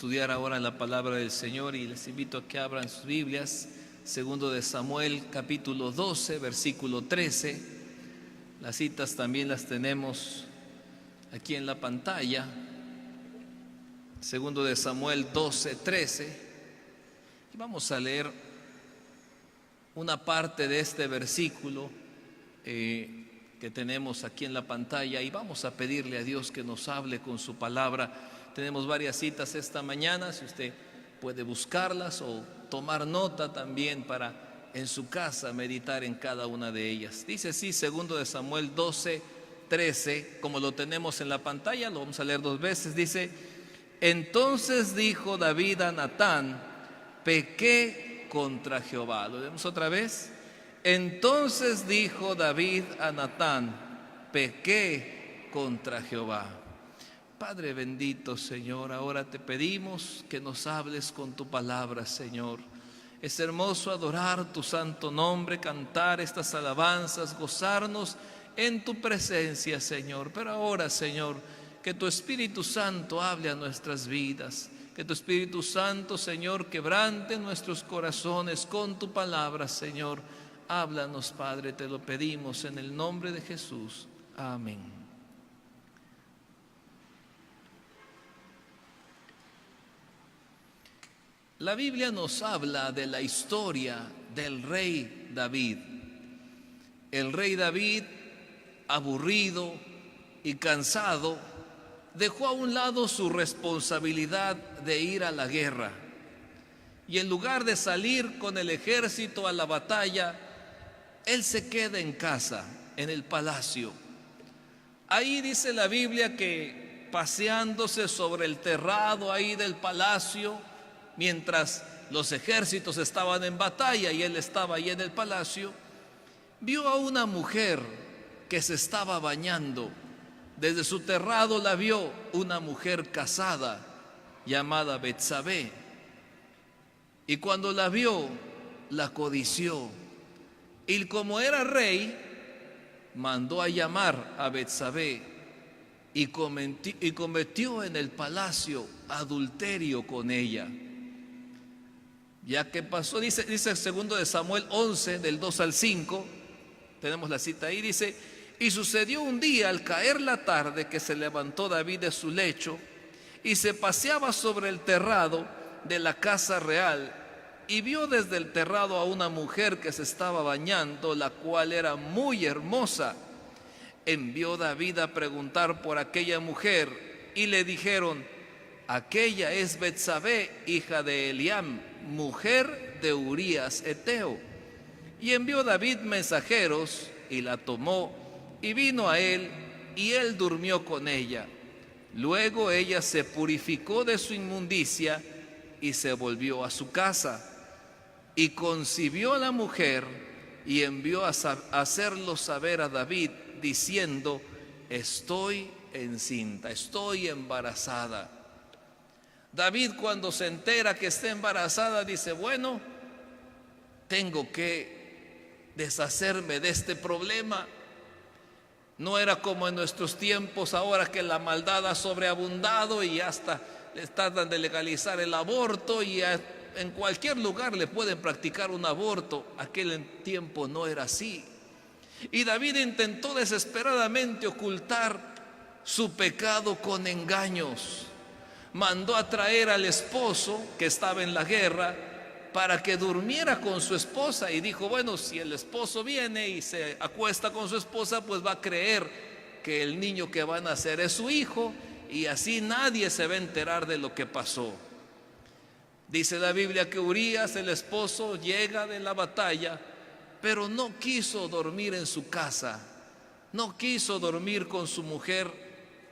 estudiar ahora la palabra del Señor y les invito a que abran sus Biblias, segundo de Samuel, capítulo 12, versículo 13. Las citas también las tenemos aquí en la pantalla. Segundo de Samuel 12, 13. Y vamos a leer una parte de este versículo que tenemos aquí en la pantalla y vamos a pedirle a Dios que nos hable con su palabra. Tenemos varias citas esta mañana, si usted puede buscarlas o tomar nota también para en su casa meditar en cada una de ellas. Dice así, segundo de Samuel 12, 13, como lo tenemos en la pantalla, lo vamos a leer dos veces. Dice: entonces dijo David a Natán: pequé contra Jehová. Lo leemos otra vez. Entonces dijo David a Natán: pequé contra Jehová. Padre bendito, Señor, ahora te pedimos que nos hables con tu palabra, Señor. Es hermoso adorar tu santo nombre, cantar estas alabanzas, gozarnos en tu presencia, Señor. Pero ahora, Señor, que tu Espíritu Santo hable a nuestras vidas. Que tu Espíritu Santo, Señor, quebrante nuestros corazones con tu palabra, Señor. Háblanos, Padre, te lo pedimos en el nombre de Jesús. Amén. La Biblia nos habla de la historia del rey David. El rey David, aburrido y cansado, dejó a un lado su responsabilidad de ir a la guerra. Y en lugar de salir con el ejército a la batalla, él se queda en casa, en el palacio. Ahí dice la Biblia que paseándose sobre el terrado ahí del palacio, mientras los ejércitos estaban en batalla y él estaba ahí en el palacio, vio a una mujer que se estaba bañando. Desde su terrado la vio, una mujer casada llamada Betsabé. Y cuando la vio, la codició. Y como era rey, mandó a llamar a Betsabé y cometió en el palacio adulterio con ella. Ya que pasó, dice el segundo de Samuel 11, del 2 al 5, tenemos la cita ahí, dice: y sucedió un día al caer la tarde que se levantó David de su lecho y se paseaba sobre el terrado de la casa real y vio desde el terrado a una mujer que se estaba bañando, la cual era muy hermosa. Envió David a preguntar por aquella mujer y le dijeron: aquella es Betsabé, hija de Eliam, mujer de Urías Eteo. Y envió David mensajeros y la tomó y vino a él y él durmió con ella. Luego ella se purificó de su inmundicia y se volvió a su casa. Y concibió la mujer y envió a hacerlo saber a David diciendo: estoy encinta, estoy embarazada. David, cuando se entera que está embarazada, dice: bueno, tengo que deshacerme de este problema. No era como en nuestros tiempos ahora, que la maldad ha sobreabundado y hasta tratan de legalizar el aborto y en cualquier lugar le pueden practicar un aborto. Aquel tiempo no era así. Y David intentó desesperadamente ocultar su pecado con engaños. Mandó a traer al esposo que estaba en la guerra para que durmiera con su esposa y dijo: bueno, si el esposo viene y se acuesta con su esposa, pues va a creer que el niño que va a nacer es su hijo y así nadie se va a enterar de lo que pasó. Dice la Biblia que Urías, el esposo, llega de la batalla, pero no quiso dormir en su casa, no quiso dormir con su mujer,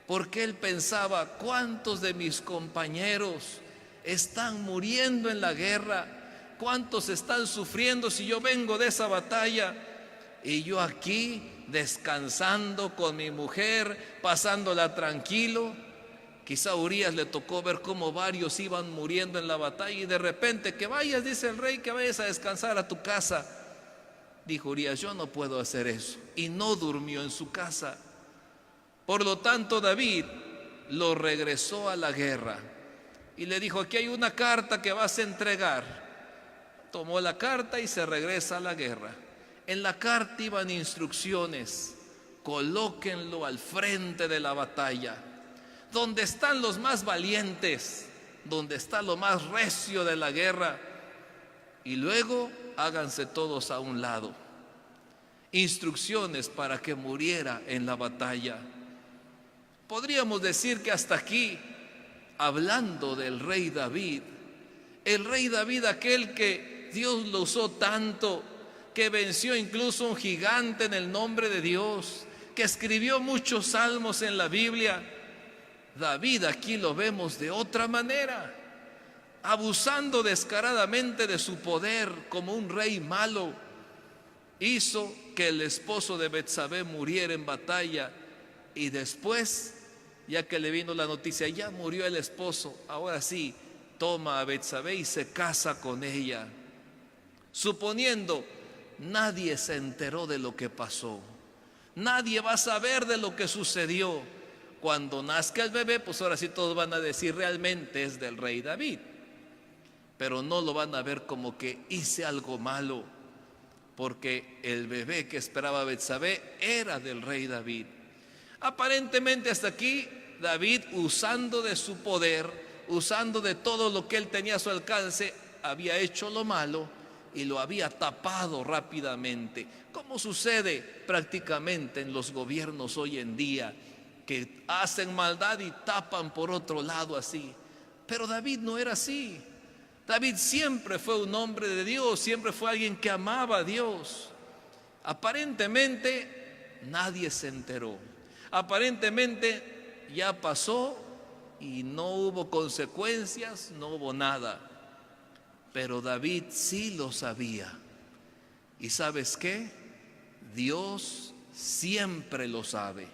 porque él pensaba: ¿cuántos de mis compañeros están muriendo en la guerra? ¿Cuántos están sufriendo si yo vengo de esa batalla y yo aquí descansando con mi mujer, pasándola tranquilo? Quizá a Urías le tocó ver cómo varios iban muriendo en la batalla y de repente: que vayas, dice el rey, que vayas a descansar a tu casa. Dijo Urías: yo no puedo hacer eso, y no durmió en su casa. Por lo tanto, David lo regresó a la guerra. y le dijo: aquí hay una carta que vas a entregar. Tomó la carta y se regresa a la guerra. En la carta iban instrucciones: colóquenlo al frente de la batalla, donde están los más valientes, donde está lo más recio de la guerra, y luego háganse todos a un lado. Instrucciones para que muriera en la batalla. Podríamos decir que hasta aquí, hablando del rey David, el rey David, aquel que Dios lo usó tanto, que venció incluso un gigante en el nombre de Dios, que escribió muchos salmos en la Biblia. David aquí lo vemos de otra manera, abusando descaradamente de su poder como un rey malo. Hizo que el esposo de Betsabé muriera en batalla, y después, ya que le vino la noticia, ya murió el esposo, ahora sí, toma a Betsabé y se casa con ella, suponiendo nadie se enteró de lo que pasó. Nadie va a saber de lo que sucedió. Cuando nazca el bebé, pues ahora sí todos van a decir: realmente es del rey David. Pero no lo van a ver como que hice algo malo, porque el bebé que esperaba Betsabé era del rey David. Aparentemente hasta aquí David, usando de su poder, usando de todo lo que él tenía a su alcance, había hecho lo malo y lo había tapado rápidamente, como sucede prácticamente en los gobiernos hoy en día, que hacen maldad y tapan por otro lado así. Pero David no era así. David siempre fue un hombre de Dios, siempre fue alguien que amaba a Dios. Aparentemente nadie se enteró. Aparentemente ya pasó y no hubo consecuencias, no hubo nada. Pero David sí lo sabía. ¿Y sabes qué? Dios siempre lo sabe.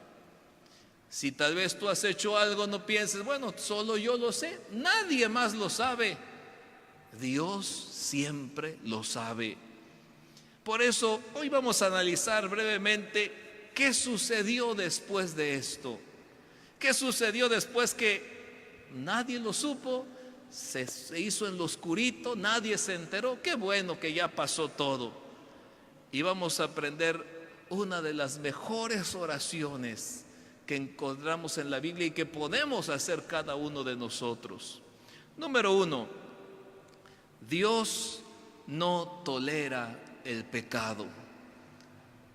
Si tal vez tú has hecho algo, no pienses: bueno, solo yo lo sé. Nadie más lo sabe. Dios siempre lo sabe. Por eso hoy vamos a analizar brevemente qué sucedió después de esto. ¿Qué sucedió después que nadie lo supo? Se hizo en lo oscurito, nadie se enteró. Qué bueno que ya pasó todo. Y vamos a aprender una de las mejores oraciones que encontramos en la Biblia y que podemos hacer cada uno de nosotros. Número 1. Dios no tolera el pecado.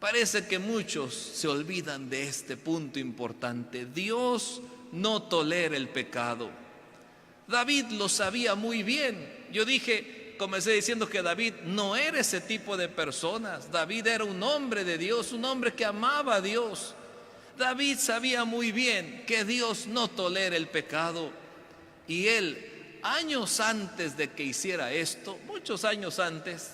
Parece que muchos se olvidan de este punto importante. Dios no tolera el pecado. David lo sabía muy bien. Comencé diciendo que David no era ese tipo de personas. David era un hombre de Dios, un hombre que amaba a Dios. David sabía muy bien que Dios no tolera el pecado. Y él, años antes de que hiciera esto, muchos años antes,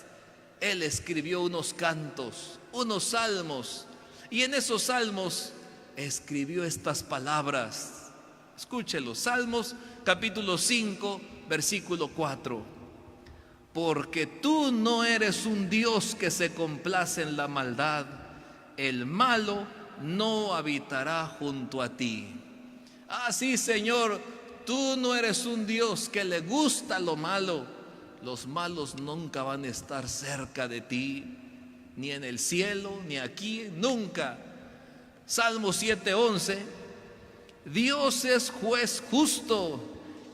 él escribió unos cantos, unos salmos, y en esos salmos escribió estas palabras. Escúchelo, Salmos capítulo 5, versículo 4. Porque tú no eres un Dios que se complace en la maldad, el malo no habitará junto a ti. Ah, sí, Señor, tú no eres un Dios que le gusta lo malo. Los malos nunca van a estar cerca de ti, ni en el cielo, ni aquí, nunca. Salmo 7:11. Dios es juez justo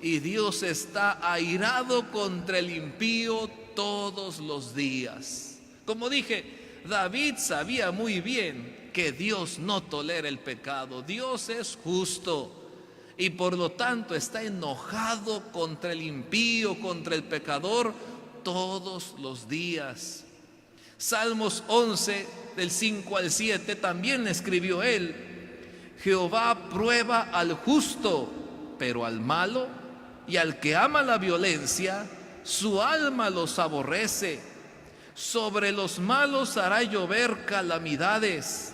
y Dios está airado contra el impío todos los días. Como dije, David sabía muy bien que Dios no tolera el pecado. Dios es justo y por lo tanto está enojado contra el impío, contra el pecador todos los días. Salmos 11 del 5 al 7 también escribió él: Jehová prueba al justo, pero al malo y al que ama la violencia, su alma los aborrece. Sobre los malos hará llover calamidades,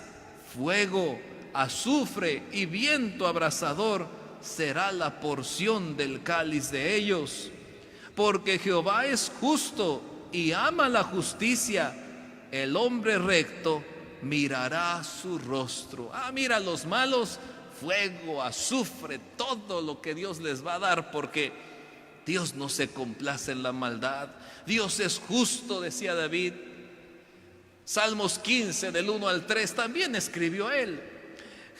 fuego, azufre y viento abrasador será la porción del cáliz de ellos. Porque Jehová es justo y ama la justicia, el hombre recto mirará su rostro. Mira, los malos, fuego, azufre, todo lo que Dios les va a dar, porque Dios no se complace en la maldad. Dios es justo, decía David. Salmos 15, del 1 al 3, también escribió él: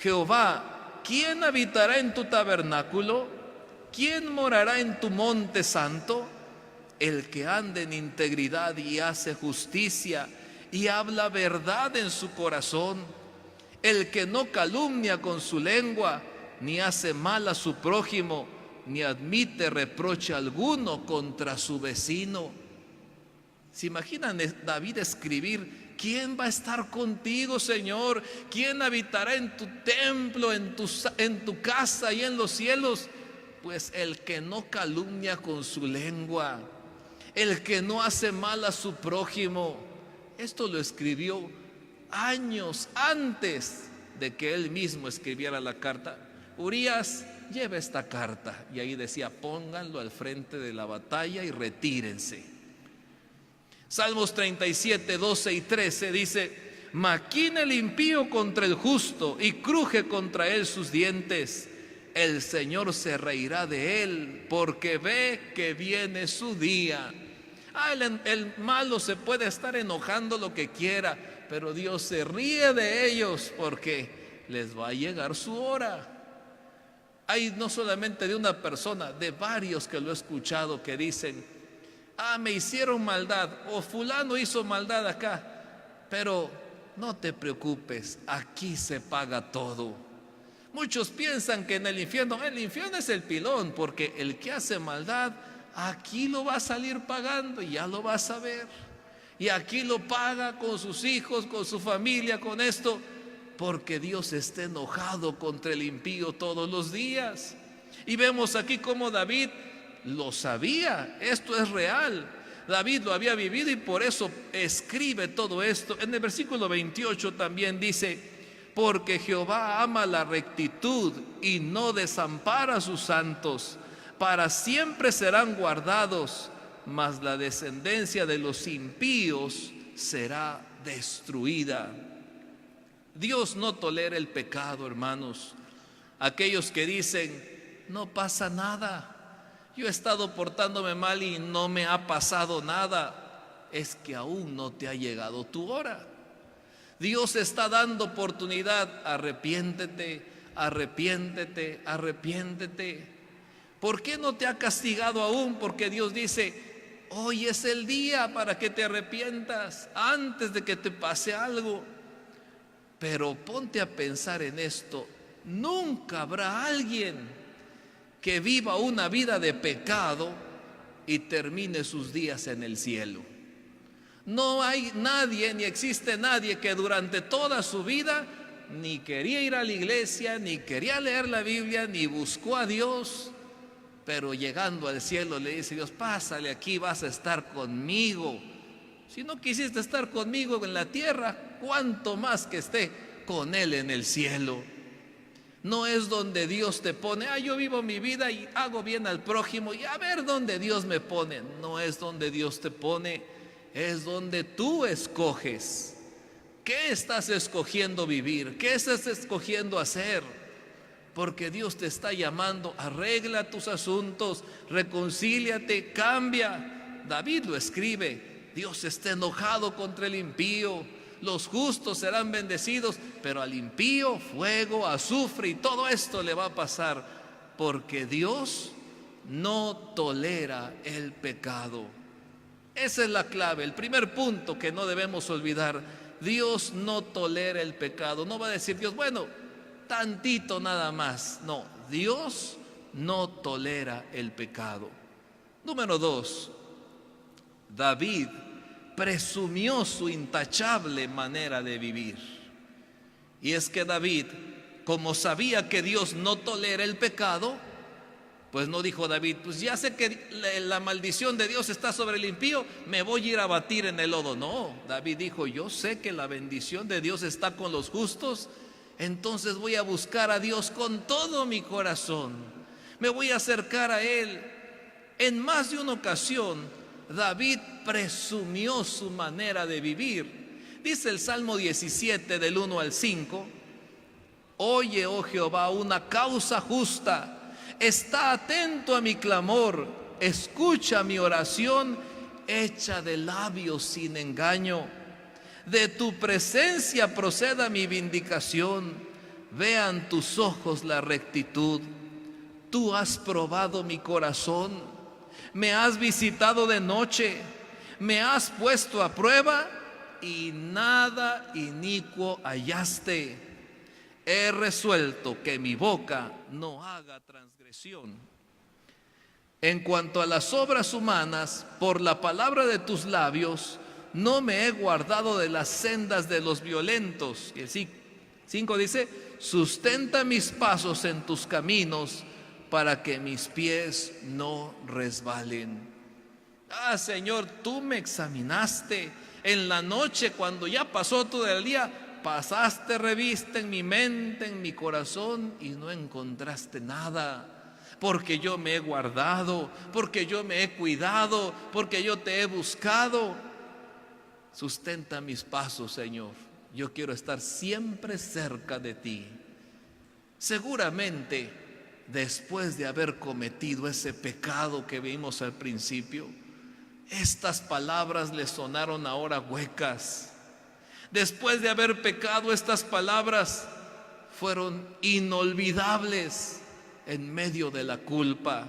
Jehová, ¿quién habitará en tu tabernáculo? ¿Quién morará en tu monte santo? El que anda en integridad y hace justicia y habla verdad en su corazón, el que no calumnia con su lengua, ni hace mal a su prójimo, ni admite reproche alguno contra su vecino. ¿Se imaginan David escribir: ¿quién va a estar contigo, Señor? ¿Quién habitará en tu templo, en tu casa y en los cielos? Pues el que no calumnia con su lengua, el que no hace mal a su prójimo. Esto lo escribió años antes de que él mismo escribiera la carta. Urías, lleva esta carta. Y ahí decía: pónganlo al frente de la batalla y retírense. Salmos 37, 12 y 13 dice: maquina el impío contra el justo y cruje contra él sus dientes. El Señor se reirá de él porque ve que viene su día. El malo se puede estar enojando lo que quiera, pero Dios se ríe de ellos porque les va a llegar su hora. Hay no solamente de una persona, de varios que lo he escuchado que dicen: me hicieron maldad, o fulano hizo maldad acá, pero no te preocupes, aquí se paga todo. Muchos piensan que en el infierno es el pilón, porque el que hace maldad aquí lo va a salir pagando y ya lo vas a ver. Y aquí lo paga con sus hijos, con su familia, con esto, porque Dios está enojado contra el impío todos los días. Y vemos aquí cómo David lo sabía, esto es real. David lo había vivido y por eso escribe todo esto. En el versículo 28 también dice: porque Jehová ama la rectitud y no desampara a sus santos. Para siempre serán guardados, mas la descendencia de los impíos será destruida. Dios no tolera el pecado, hermanos. Aquellos que dicen: no pasa nada, yo he estado portándome mal y no me ha pasado nada, es que aún no te ha llegado tu hora. Dios está dando oportunidad. Arrepiéntete, arrepiéntete, arrepiéntete. ¿Por qué no te ha castigado aún? Porque Dios dice: hoy es el día para que te arrepientas antes de que te pase algo. Pero ponte a pensar en esto: nunca habrá alguien que viva una vida de pecado y termine sus días en el cielo. No hay nadie, ni existe nadie que durante toda su vida ni quería ir a la iglesia, ni quería leer la Biblia, ni buscó a Dios, pero llegando al cielo le dice Dios: pásale aquí, vas a estar conmigo. Si no quisiste estar conmigo en la tierra, cuánto más que esté con Él en el cielo. No es donde Dios te pone: yo vivo mi vida y hago bien al prójimo y a ver dónde Dios me pone. No es donde Dios te pone, es donde tú escoges. ¿Qué estás escogiendo vivir? ¿Qué estás escogiendo hacer? Porque Dios te está llamando: arregla tus asuntos, reconcíliate, cambia. David lo escribe: Dios está enojado contra el impío. Los justos serán bendecidos, pero al impío fuego, azufre y todo esto le va a pasar, porque Dios no tolera el pecado. Esa es la clave, el primer punto que no debemos olvidar. Dios no tolera el pecado. No va a decir Dios: bueno, tantito nada más. No, Dios no tolera el pecado. Número 2, David presumió su intachable manera de vivir. Y es que David, como sabía que Dios no tolera el pecado, pues no dijo David: pues ya sé que la maldición de Dios está sobre el impío, me voy a ir a batir en el lodo. No, David dijo: yo sé que la bendición de Dios está con los justos, entonces voy a buscar a Dios con todo mi corazón. Me voy a acercar a Él. En más de una ocasión, David presumió su manera de vivir. Dice el Salmo 17, del 1 al 5: oye, oh Jehová, una causa justa. Está atento a mi clamor. escucha mi oración hecha de labios sin engaño. De tu presencia proceda mi vindicación. Vean tus ojos la rectitud. Tú has probado mi corazón. Me has visitado de noche. Me has puesto a prueba y nada inicuo hallaste. He resuelto que mi boca no haga transgresión. En cuanto a las obras humanas, por la palabra de tus labios, no me he guardado de las sendas de los violentos. Y el 5 dice, sustenta mis pasos en tus caminos para que mis pies no resbalen. Ah, Señor, tú me examinaste en la noche cuando ya pasó todo el día. Pasaste revista en mi mente, en mi corazón y no encontraste nada. Porque yo me he guardado, porque yo me he cuidado, porque yo te he buscado. Sustenta mis pasos, Señor. Yo quiero estar siempre cerca de ti. Seguramente, después de haber cometido ese pecado que vimos al principio, estas palabras le sonaron ahora huecas. Después de haber pecado, estas palabras fueron inolvidables en medio de la culpa.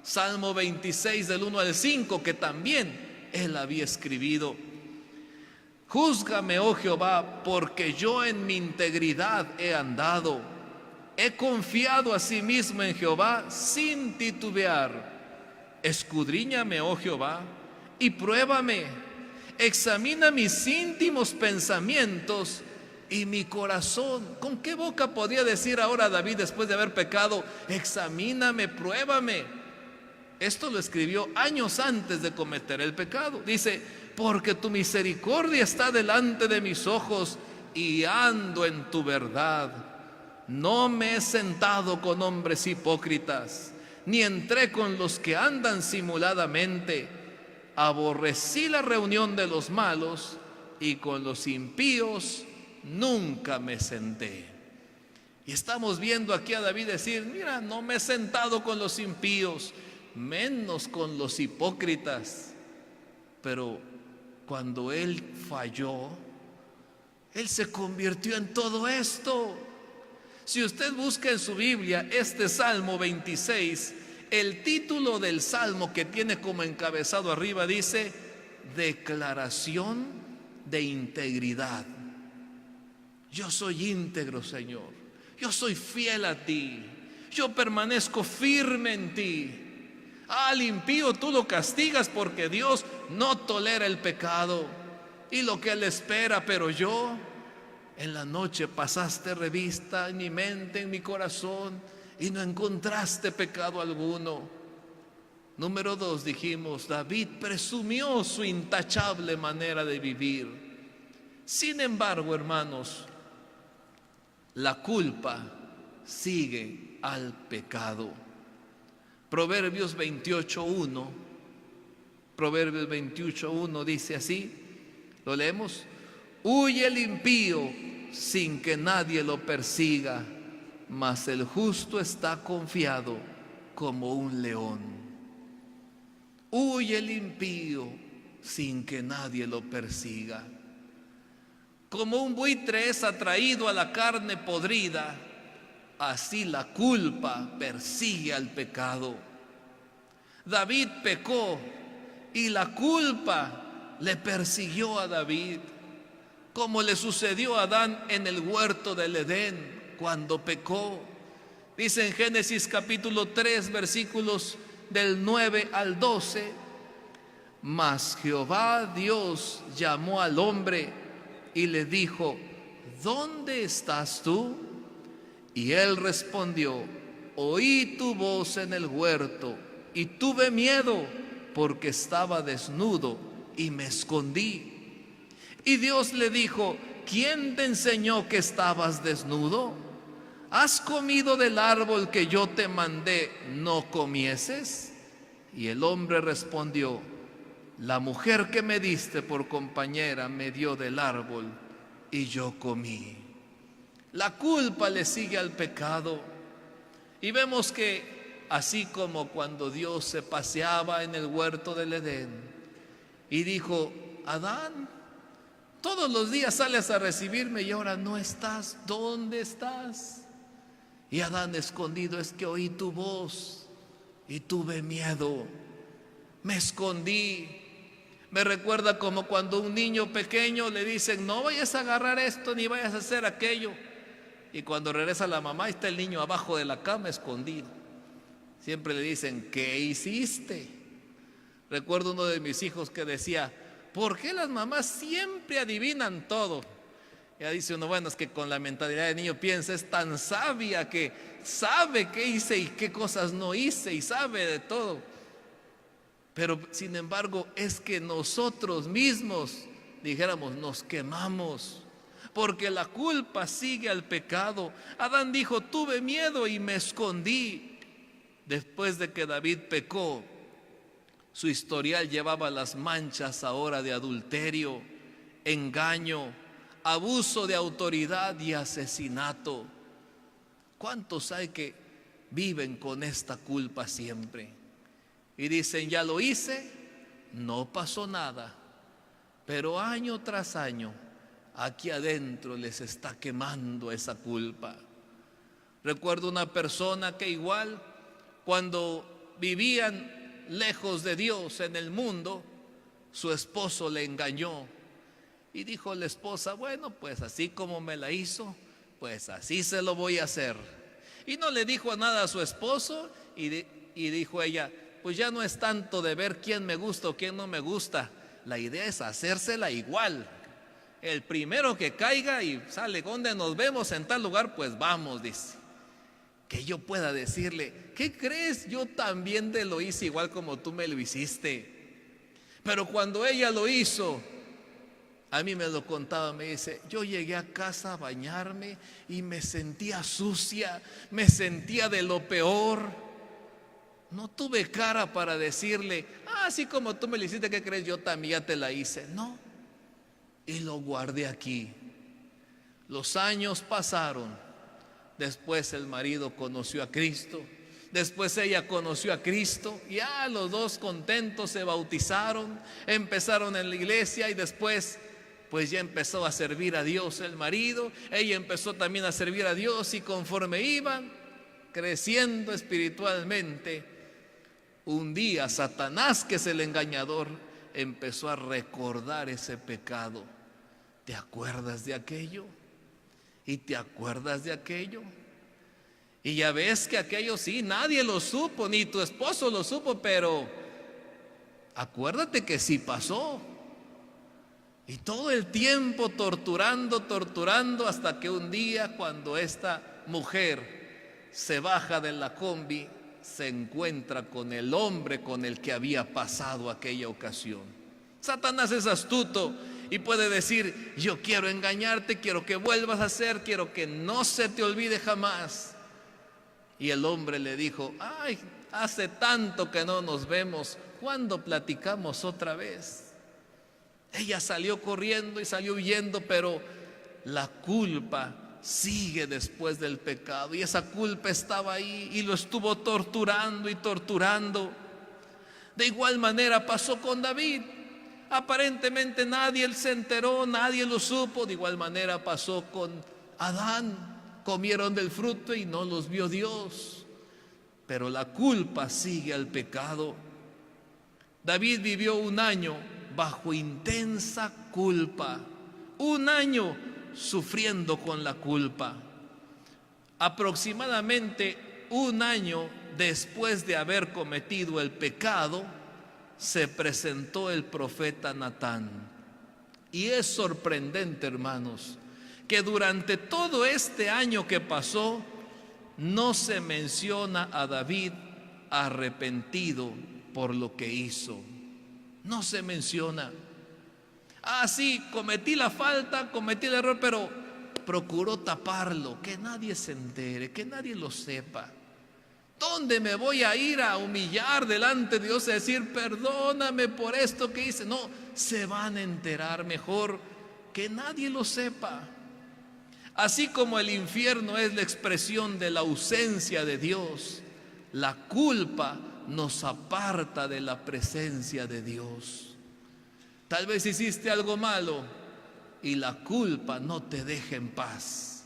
Salmo 26 del 1 al 5, que también él había escribido. Júzgame, oh Jehová, porque yo en mi integridad he andado. He confiado asimismo en Jehová sin titubear. Escudriñame, oh Jehová, y pruébame. Examina mis íntimos pensamientos y mi corazón. ¿Con qué boca podía decir ahora David después de haber pecado? Examíname, pruébame. Esto lo escribió años antes de cometer el pecado. Dice, porque tu misericordia está delante de mis ojos y ando en tu verdad. No me he sentado con hombres hipócritas, ni entré con los que andan simuladamente. Aborrecí la reunión de los malos y con los impíos nunca me senté. Y estamos viendo aquí a David decir, mira, no me he sentado con los impíos, menos con los hipócritas. Pero cuando él falló, él se convirtió en todo esto. Si usted busca en su Biblia este Salmo 26, el título del Salmo que tiene como encabezado arriba dice, declaración de integridad. Yo soy íntegro, Señor. Yo soy fiel a ti. Yo permanezco firme en ti. Al impío tú lo castigas porque Dios no tolera el pecado y lo que él espera, pero yo en la noche pasaste revista en mi mente, en mi corazón, y no encontraste pecado alguno. Número 2, dijimos, David presumió su intachable manera de vivir. Sin embargo, hermanos, la culpa sigue al pecado. Proverbios 28:1 dice así, lo leemos, huye el impío sin que nadie lo persiga, mas el justo está confiado como un león. Huye el impío sin que nadie lo persiga. Como un buitre es atraído a la carne podrida, así la culpa persigue al pecado. David pecó y la culpa le persiguió a David, como le sucedió a Adán en el huerto del Edén cuando pecó. Dice en Génesis capítulo 3 versículos del 9 al 12, mas Jehová Dios llamó al hombre y le dijo, ¿dónde estás tú? Y él respondió, oí tu voz en el huerto y tuve miedo porque estaba desnudo y me escondí. Y Dios le dijo, ¿quién te enseñó que estabas desnudo? ¿Has comido del árbol que yo te mandé no comieses? Y el hombre respondió, la mujer que me diste por compañera me dio del árbol y yo comí. La culpa le sigue al pecado. Y vemos que así como cuando Dios se paseaba en el huerto del Edén y dijo: Adán, todos los días sales a recibirme y ahora no estás. ¿Dónde estás? Y Adán escondido: es que oí tu voz y tuve miedo, me escondí. Me recuerda como cuando a un niño pequeño le dicen: no vayas a agarrar esto ni vayas a hacer aquello. Y cuando regresa la mamá, está el niño abajo de la cama escondido. Siempre le dicen: ¿qué hiciste? Recuerdo uno de mis hijos que decía: ¿por qué las mamás siempre adivinan todo? Ya dice uno: bueno, es que con la mentalidad de niño piensa, es tan sabia que sabe qué hice y qué cosas no hice y sabe de todo. Pero sin embargo es que nosotros mismos, dijéramos, nos quemamos, porque la culpa sigue al pecado. Adán dijo: tuve miedo y me escondí. Después de que David pecó, su historial llevaba las manchas ahora de adulterio, engaño, abuso de autoridad y asesinato. ¿Cuántos hay que viven con esta culpa siempre? Y dicen: ya lo hice, no pasó nada. Pero año tras año, aquí adentro les está quemando esa culpa. Recuerdo una persona que igual, cuando vivían lejos de Dios en el mundo, su esposo le engañó. Y dijo la esposa: bueno, pues así como me la hizo, pues así se lo voy a hacer. Y no le dijo nada a su esposo y dijo ella: pues ya no es tanto de ver quién me gusta o quién no me gusta, la idea es hacérsela igual. El primero que caiga y sale: ¿dónde nos vemos? En tal lugar. Pues vamos, dice. Que yo pueda decirle: ¿qué crees? Yo también te lo hice igual como tú me lo hiciste. Pero cuando ella lo hizo, a mí me lo contaba, me dice: yo llegué a casa a bañarme y me sentía sucia, me sentía de lo peor. No tuve cara para decirle: así como tú me lo hiciste, ¿qué crees? Yo también ya te la hice. No. Y lo guardé aquí. Los años pasaron. Después el marido conoció a Cristo. Después ella conoció a Cristo. Ya los dos contentos se bautizaron. Empezaron en la iglesia y después pues ya empezó a servir a Dios el marido. Ella empezó también a servir a Dios y conforme iban creciendo espiritualmente, un día Satanás, que es el engañador, empezó a recordar ese pecado. ¿Te acuerdas de aquello? ¿Y te acuerdas de aquello? Y ya ves que aquello sí, nadie lo supo, ni tu esposo lo supo, pero acuérdate que sí pasó. Y todo el tiempo torturando, hasta que un día, cuando esta mujer se baja de la combi, se encuentra con el hombre con el que había pasado aquella ocasión. Satanás es astuto y puede decir: yo quiero engañarte, quiero que vuelvas a hacer, quiero que no se te olvide jamás. Y el hombre le dijo: ay, hace tanto que no nos vemos, ¿cuándo platicamos otra vez? Ella salió corriendo y salió huyendo, pero la culpa sigue después del pecado, y esa culpa estaba ahí y lo estuvo torturando y torturando. De igual manera pasó con David. Aparentemente nadie se enteró, nadie lo supo. De igual manera pasó con Adán. Comieron del fruto y no los vio Dios. Pero la culpa sigue al pecado. David vivió un año bajo intensa culpa. Un año sufriendo con la culpa. Aproximadamente un año después de haber cometido el pecado, se presentó el profeta Natán. Y es sorprendente, hermanos, que durante todo este año que pasó, no se menciona a David arrepentido por lo que hizo. No se menciona. Sí, cometí la falta, cometí el error, pero procuró taparlo, que nadie se entere, que nadie lo sepa. ¿Dónde me voy a ir a humillar delante de Dios y decir: perdóname por esto que hice? No, se van a enterar, mejor que nadie lo sepa. Así como el infierno es la expresión de la ausencia de Dios, la culpa nos aparta de la presencia de Dios. Tal vez hiciste algo malo y la culpa no te deja en paz.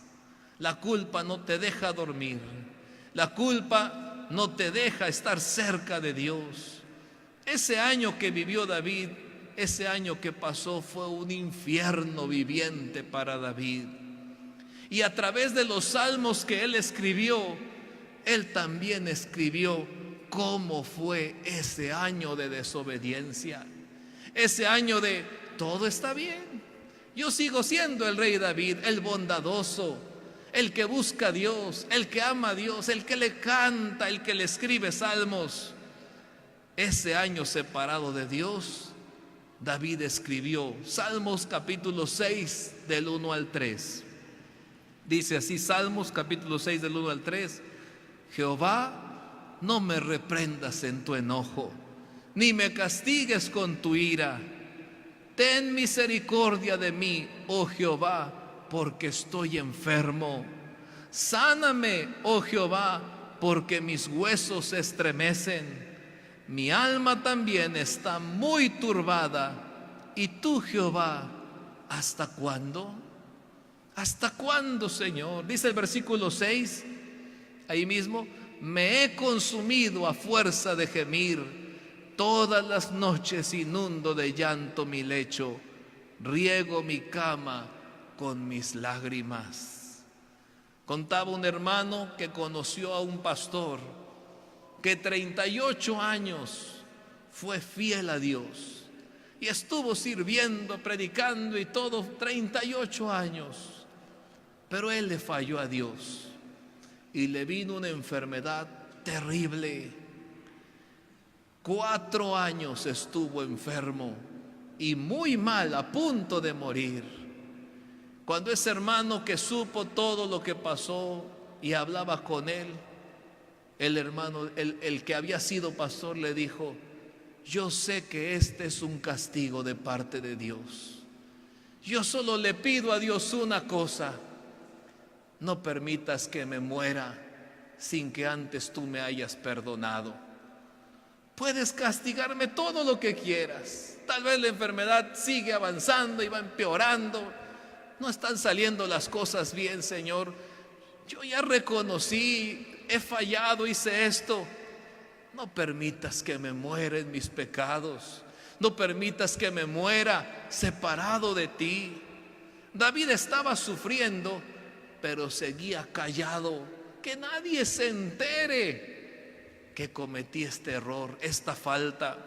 La culpa no te deja dormir. La culpa no te deja estar cerca de Dios. Ese año que vivió David, ese año que pasó, fue un infierno viviente para David. Y a través de los salmos que él escribió, él también escribió cómo fue ese año de desobediencia. Ese año de todo está bien. Yo sigo siendo el rey David, el bondadoso, el que busca a Dios, el que ama a Dios, el que le canta, el que le escribe salmos. Ese año separado de Dios, David escribió Salmos capítulo 6 del 1 al 3. Dice así, Salmos capítulo 6 del 1 al 3: Jehová, no me reprendas en tu enojo, ni me castigues con tu ira. Ten misericordia de mí, oh Jehová, porque estoy enfermo. Sáname, oh Jehová, porque mis huesos se estremecen. Mi alma también está muy turbada. ¿Y tú, Jehová, hasta cuándo? ¿Hasta cuándo, Señor? Dice el versículo 6, ahí mismo: me he consumido a fuerza de gemir. Todas las noches inundo de llanto mi lecho, riego mi cama con mis lágrimas. Contaba un hermano que conoció a un pastor que 38 años fue fiel a Dios y estuvo sirviendo, predicando y todo, 38 años. Pero él le falló a Dios y le vino una enfermedad terrible. 4 años estuvo enfermo y muy mal, a punto de morir. Cuando ese hermano que supo todo lo que pasó y hablaba con él, el hermano, el que había sido pastor, le dijo: yo sé que este es un castigo de parte de Dios. Yo solo le pido a Dios una cosa: no permitas que me muera sin que antes tú me hayas perdonado. Puedes castigarme todo lo que quieras. Tal vez la enfermedad sigue avanzando y va empeorando. No están saliendo las cosas bien, Señor. Yo ya reconocí, he fallado, hice esto. No permitas que me muera en mis pecados. No permitas que me muera separado de ti. David estaba sufriendo, pero seguía callado. Que nadie se entere que cometí este error, esta falta.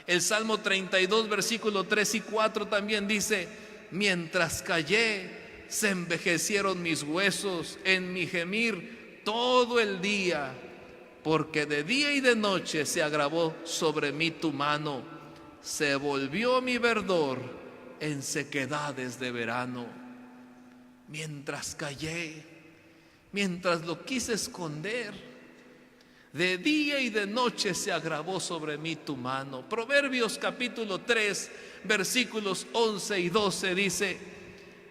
El Salmo 32, versículo 3 y 4 también dice: mientras callé, se envejecieron mis huesos en mi gemir todo el día, porque de día y de noche se agravó sobre mí tu mano, se volvió mi verdor en sequedades de verano. Mientras callé, mientras lo quise esconder, de día y de noche se agravó sobre mí tu mano. Proverbios capítulo 3, versículos 11 y 12 dice: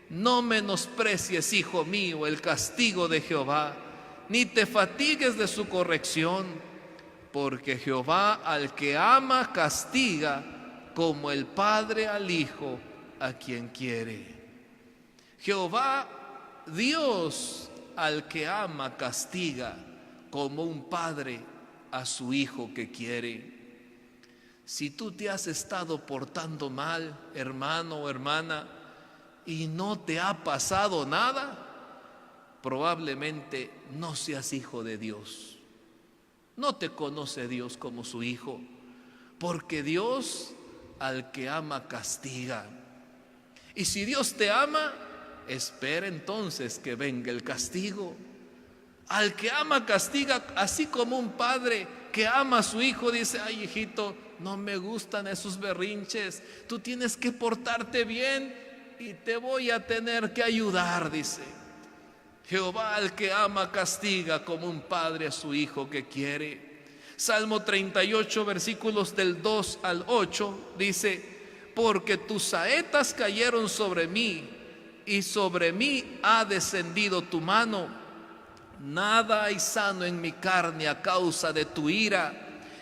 no menosprecies, hijo mío, el castigo de Jehová, ni te fatigues de su corrección, porque Jehová al que ama castiga, como el padre al hijo a quien quiere. Jehová, Dios, al que ama castiga, como un padre a su hijo que quiere. Si tú te has estado portando mal, hermano o hermana, y no te ha pasado nada, probablemente no seas hijo de Dios. No te conoce Dios como su hijo, porque Dios al que ama castiga. Y si Dios te ama, espera entonces que venga el castigo. Al que ama castiga, así como un padre que ama a su hijo dice: ay, hijito, no me gustan esos berrinches, tú tienes que portarte bien y te voy a tener que ayudar, dice. Jehová al que ama castiga, como un padre a su hijo que quiere. Salmo 38, versículos del 2 al 8 dice: porque tus saetas cayeron sobre mí y sobre mí ha descendido tu mano. Nada hay sano en mi carne a causa de tu ira,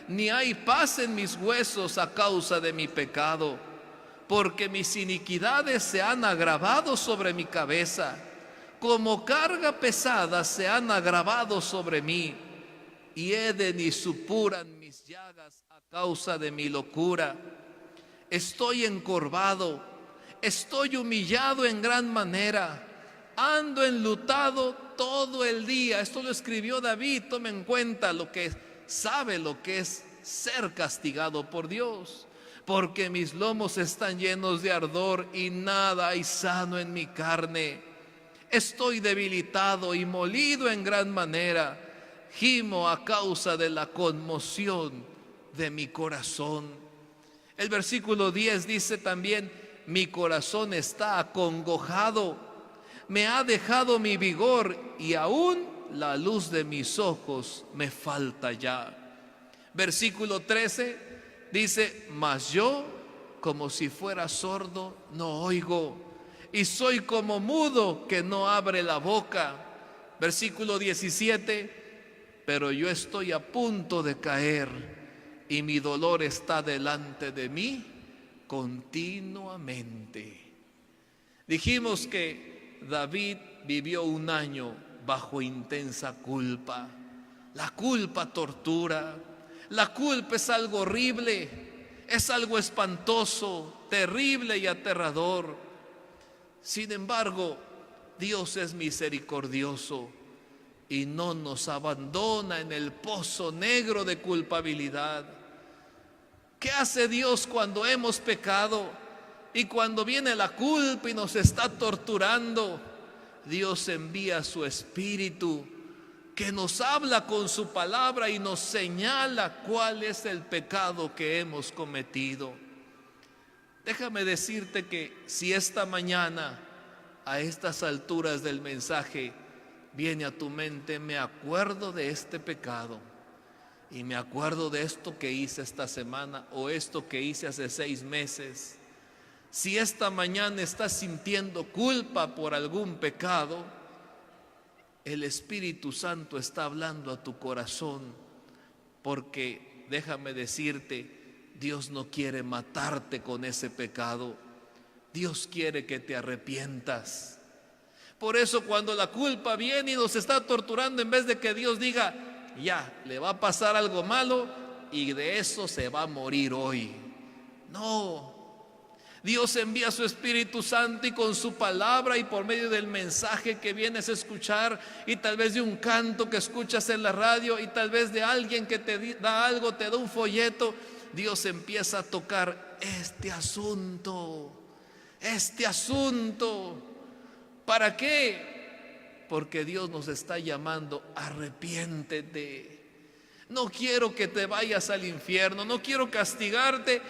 ni hay paz en mis huesos a causa de mi pecado, porque mis iniquidades se han agravado sobre mi cabeza, como carga pesada se han agravado sobre mí. Hieden y supuran mis llagas a causa de mi locura. Estoy encorvado, estoy humillado en gran manera, ando enlutado todo el día. Esto lo escribió David. Tome en cuenta lo que sabe lo que es ser castigado por Dios. Porque mis lomos están llenos de ardor y nada hay sano en mi carne. Estoy debilitado y molido en gran manera. Gimo a causa de la conmoción de mi corazón. El versículo 10 dice también: mi corazón está acongojado, me ha dejado mi vigor y aún la luz de mis ojos me falta ya. Versículo 13 dice: mas yo, como si fuera sordo, no oigo, y soy como mudo que no abre la boca. Versículo 17: pero yo estoy a punto de caer, y mi dolor está delante de mí continuamente. Dijimos que David vivió un año bajo intensa culpa. La culpa tortura. La culpa es algo horrible, es algo espantoso, terrible y aterrador. Sin embargo, Dios es misericordioso y no nos abandona en el pozo negro de culpabilidad. ¿Qué hace Dios cuando hemos pecado y cuando viene la culpa y nos está torturando? Dios envía su Espíritu, que nos habla con su palabra y nos señala cuál es el pecado que hemos cometido. Déjame decirte que si esta mañana, a estas alturas del mensaje, viene a tu mente: me acuerdo de este pecado y me acuerdo de esto que hice esta semana o esto que hice hace 6 meses. Si esta mañana estás sintiendo culpa por algún pecado, el Espíritu Santo está hablando a tu corazón, porque déjame decirte, Dios no quiere matarte con ese pecado. Dios quiere que te arrepientas. Por eso cuando la culpa viene y nos está torturando, en vez de que Dios diga: ya, le va a pasar algo malo y de eso se va a morir hoy. No. Dios envía su Espíritu Santo y con su palabra y por medio del mensaje que vienes a escuchar y tal vez de un canto que escuchas en la radio y tal vez de alguien que te da algo, te da un folleto, Dios empieza a tocar este asunto. ¿Para qué? Porque Dios nos está llamando: arrepiéntete. No quiero que te vayas al infierno, no quiero castigarte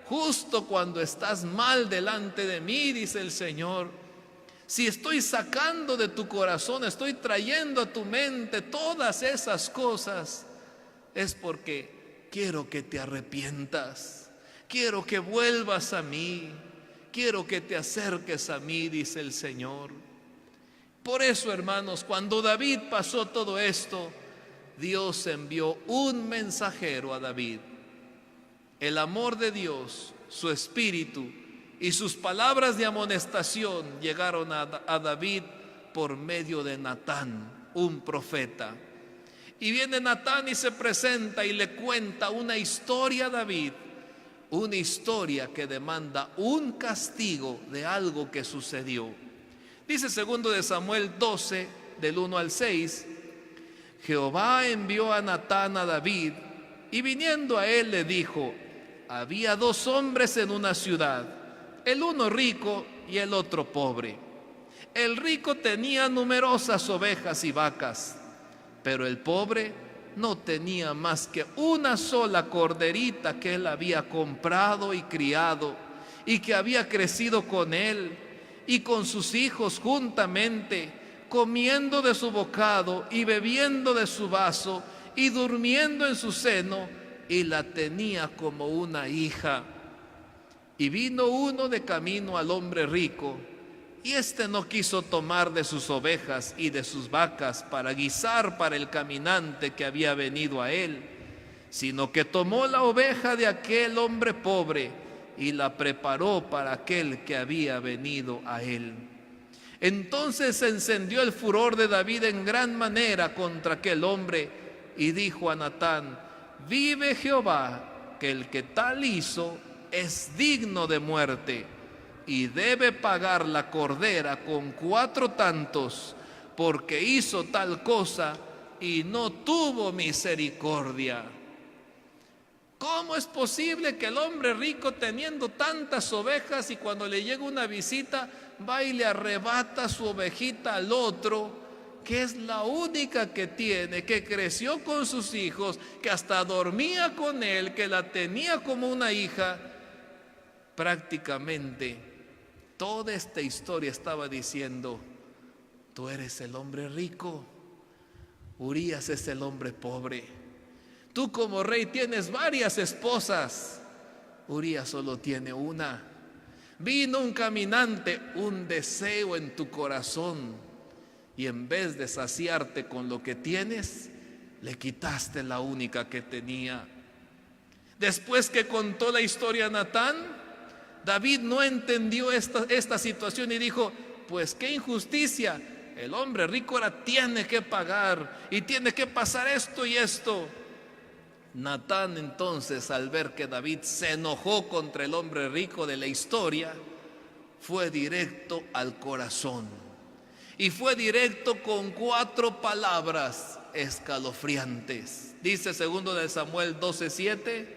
justo cuando estás mal delante de mí, dice el Señor. Si estoy sacando de tu corazón, estoy trayendo a tu mente todas esas cosas, es porque quiero que te arrepientas, quiero que vuelvas a mí, quiero que te acerques a mí, dice el Señor. Por eso, hermanos, cuando David pasó todo esto, Dios envió un mensajero a David. El amor de Dios, su Espíritu y sus palabras de amonestación llegaron a David por medio de Natán, un profeta. Y viene Natán y se presenta y le cuenta una historia a David, una historia que demanda un castigo de algo que sucedió. Dice 2 de Samuel 12, del 1 al 6, Jehová envió a Natán a David, y viniendo a él le dijo: había 2 hombres en una ciudad, el uno rico y el otro pobre. El rico tenía numerosas ovejas y vacas, pero el pobre no tenía más que una sola corderita que él había comprado y criado, y que había crecido con él y con sus hijos juntamente, comiendo de su bocado y bebiendo de su vaso y durmiendo en su seno, y la tenía como una hija. Y vino uno de camino al hombre rico Y éste no quiso tomar de sus ovejas y de sus vacas para guisar para el caminante que había venido a él, sino que tomó la oveja de aquel hombre pobre y la preparó para aquel que había venido a él. Entonces se encendió el furor de David en gran manera contra aquel hombre y dijo a Natán: vive Jehová, que el que tal hizo es digno de muerte y debe pagar la cordera con 4 tantos, porque hizo tal cosa y no tuvo misericordia. ¿Cómo es posible que el hombre rico, teniendo tantas ovejas, y cuando le llega una visita va y le arrebata su ovejita al otro, que es la única que tiene, que creció con sus hijos, que hasta dormía con él, que la tenía como una hija? Prácticamente toda esta historia estaba diciendo: tú eres el hombre rico, Urías es el hombre pobre. Tú como rey tienes varias esposas, Urías solo tiene una. Vino un caminante, un deseo en tu corazón, y en vez de saciarte con lo que tienes, le quitaste la única que tenía. Después que contó la historia a Natán, David no entendió esta situación y dijo: pues qué injusticia, el hombre rico ahora tiene que pagar y tiene que pasar esto y esto. Natán entonces, al ver que David se enojó contra el hombre rico de la historia, fue directo al corazón y fue directo con 4 palabras escalofriantes. Dice 2 de Samuel 12:7: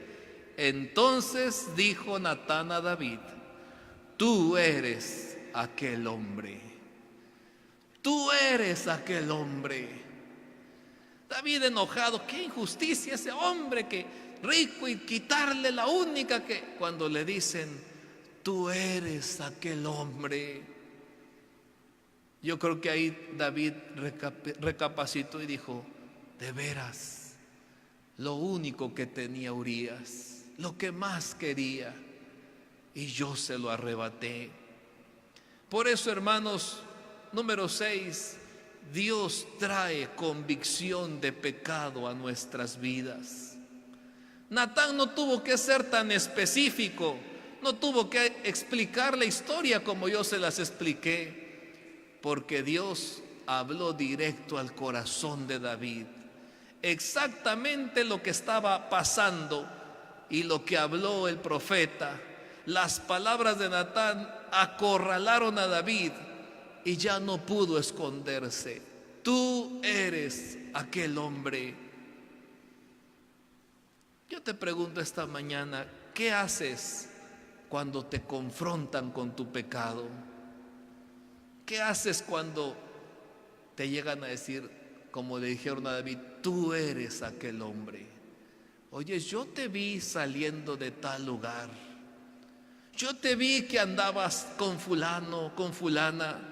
entonces dijo Natán a David: tú eres aquel hombre. Tú eres aquel hombre. David enojado: qué injusticia ese hombre que rico y quitarle la única que... Cuando le dicen: tú eres aquel hombre, yo creo que ahí David recapacitó y dijo: de veras, lo único que tenía Urías, lo que más quería, y yo se lo arrebaté. Por eso, hermanos, número 6, Dios trae convicción de pecado a nuestras vidas. Natán no tuvo que ser tan específico, no tuvo que explicar la historia como yo se las expliqué, porque Dios habló directo al corazón de David. Exactamente lo que estaba pasando y lo que habló el profeta. Las palabras de Natán acorralaron a David y ya no pudo esconderse. Tú eres aquel hombre. Yo te pregunto esta mañana: ¿qué haces cuando te confrontan con tu pecado? ¿Qué haces cuando te llegan a decir, como le dijeron a David: tú eres aquel hombre? Oye, yo te vi saliendo de tal lugar, yo te vi que andabas con fulano, con fulana.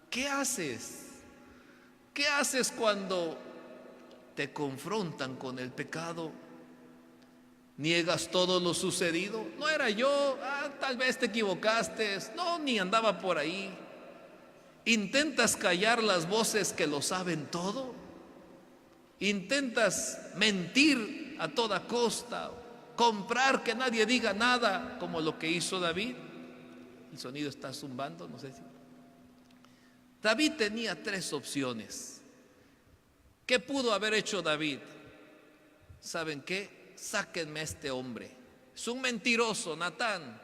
¿Qué haces? ¿Qué haces cuando te confrontan con el pecado? ¿Niegas todo lo sucedido? No era yo, tal vez te equivocaste, no, ni andaba por ahí. ¿Intentas callar las voces que lo saben todo? ¿Intentas mentir a toda costa? ¿Comprar que nadie diga nada, como lo que hizo David? El sonido está zumbando, no sé si... David tenía 3 opciones. ¿Qué pudo haber hecho David? ¿Saben qué? Sáquenme a este hombre, es un mentiroso, Natán.